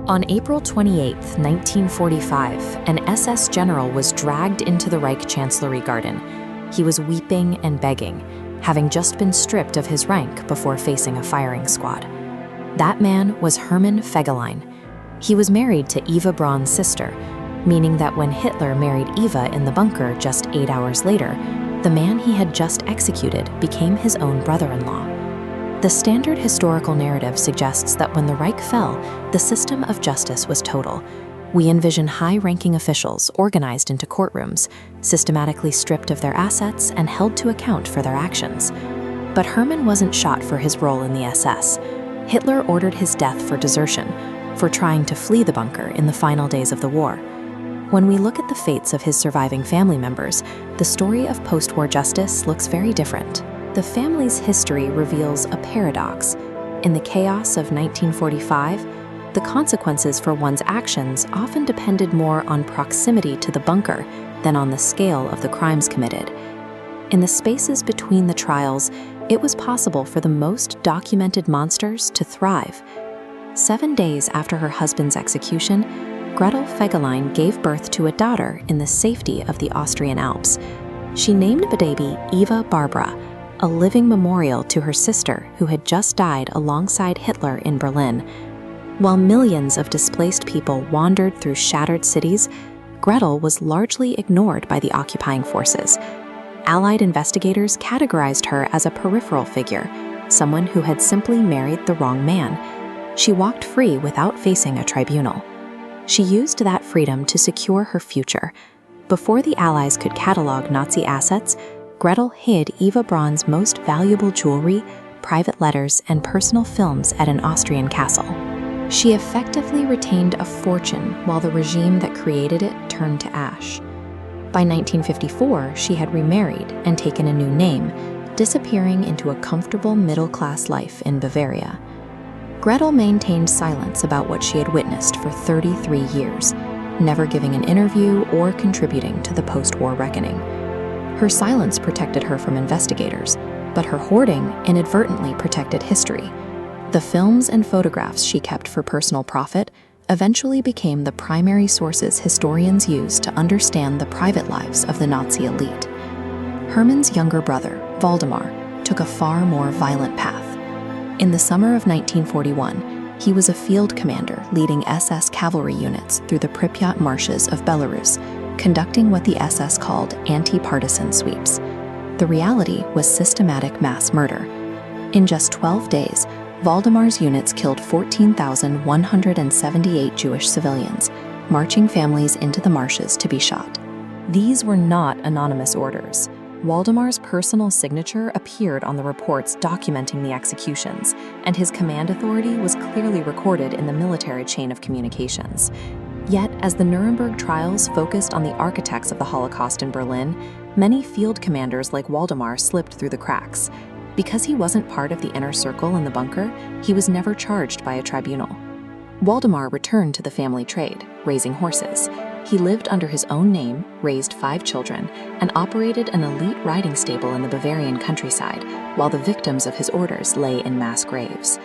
On April 28, 1945, an SS general was dragged into the Reich Chancellery Garden. He was weeping and begging, having just been stripped of his rank before facing a firing squad. That man was Hermann Fegelein. He was married to Eva Braun's sister, meaning that when Hitler married Eva in the bunker just 8 hours later, the man he had just executed became his own brother-in-law. The standard historical narrative suggests that when the Reich fell, the system of justice was total. We envision high-ranking officials organized into courtrooms, systematically stripped of their assets and held to account for their actions. But Hermann wasn't shot for his role in the SS. Hitler ordered his death for desertion, for trying to flee the bunker in the final days of the war. When we look at the fates of his surviving family members, the story of post-war justice looks very different. The family's history reveals a paradox. In the chaos of 1945, the consequences for one's actions often depended more on proximity to the bunker than on the scale of the crimes committed. In the spaces between the trials, it was possible for the most documented monsters to thrive. 7 days after her husband's execution, Gretel Fegelein gave birth to a daughter in the safety of the Austrian Alps. She named the baby Eva Barbara, a living memorial to her sister who had just died alongside Hitler in Berlin. While millions of displaced people wandered through shattered cities, Gretel was largely ignored by the occupying forces. Allied investigators categorized her as a peripheral figure, someone who had simply married the wrong man. She walked free without facing a tribunal. She used that freedom to secure her future. Before the Allies could catalog Nazi assets, Gretel hid Eva Braun's most valuable jewelry, private letters, and personal films at an Austrian castle. She effectively retained a fortune while the regime that created it turned to ash. By 1954, she had remarried and taken a new name, disappearing into a comfortable middle-class life in Bavaria. Gretel maintained silence about what she had witnessed for 33 years, never giving an interview or contributing to the post-war reckoning. Her silence protected her from investigators, but her hoarding inadvertently protected history. The films and photographs she kept for personal profit eventually became the primary sources historians used to understand the private lives of the Nazi elite. Hermann's younger brother, Waldemar, took a far more violent path. In the summer of 1941, he was a field commander leading SS cavalry units through the Pripyat marshes of Belarus, conducting what the SS called anti-partisan sweeps. The reality was systematic mass murder. In just 12 days, Waldemar's units killed 14,178 Jewish civilians, marching families into the marshes to be shot. These were not anonymous orders. Waldemar's personal signature appeared on the reports documenting the executions, and his command authority was clearly recorded in the military chain of communications. Yet, as the Nuremberg trials focused on the architects of the Holocaust in Berlin, many field commanders like Waldemar slipped through the cracks. Because he wasn't part of the inner circle in the bunker, he was never charged by a tribunal. Waldemar returned to the family trade, raising horses. He lived under his own name, raised 5 children, and operated an elite riding stable in the Bavarian countryside, while the victims of his orders lay in mass graves.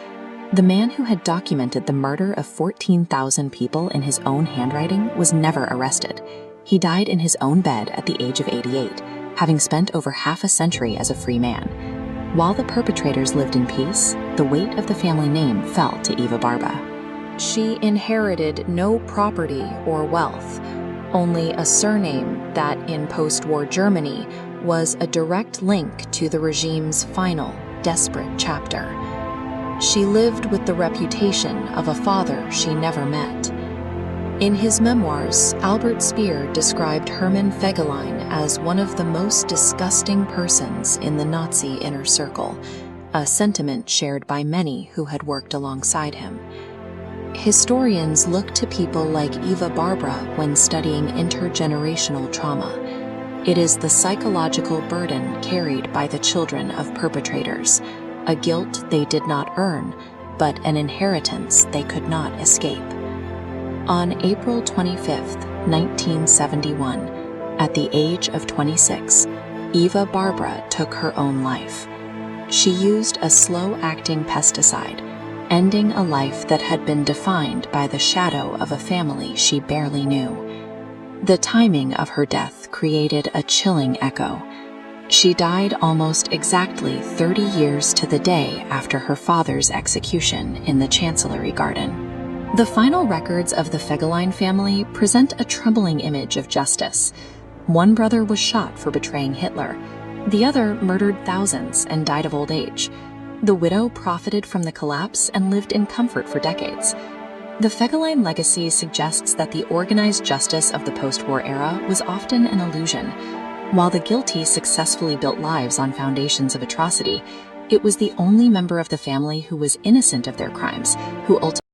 The man who had documented the murder of 14,000 people in his own handwriting was never arrested. He died in his own bed at the age of 88, having spent over half a century as a free man. While the perpetrators lived in peace, the weight of the family name fell to Eva Barbara. She inherited no property or wealth, only a surname that in post-war Germany was a direct link to the regime's final, desperate chapter. She lived with the reputation of a father she never met. In his memoirs, Albert Speer described Hermann Fegelein as one of the most disgusting persons in the Nazi inner circle, a sentiment shared by many who had worked alongside him. Historians look to people like Eva Barbara when studying intergenerational trauma. It is the psychological burden carried by the children of perpetrators, a guilt they did not earn, but an inheritance they could not escape. On April 25, 1971, at the age of 26, Eva Barbara took her own life. She used a slow-acting pesticide, ending a life that had been defined by the shadow of a family she barely knew. The timing of her death created a chilling echo. She died almost exactly 30 years to the day after her father's execution in the Chancellery Garden. The final records of the Fegelein family present a troubling image of justice. One brother was shot for betraying Hitler. The other murdered thousands and died of old age. The widow profited from the collapse and lived in comfort for decades. The Fegelein legacy suggests that the organized justice of the post-war era was often an illusion. While the guilty successfully built lives on foundations of atrocity, it was the only member of the family who was innocent of their crimes who ultimately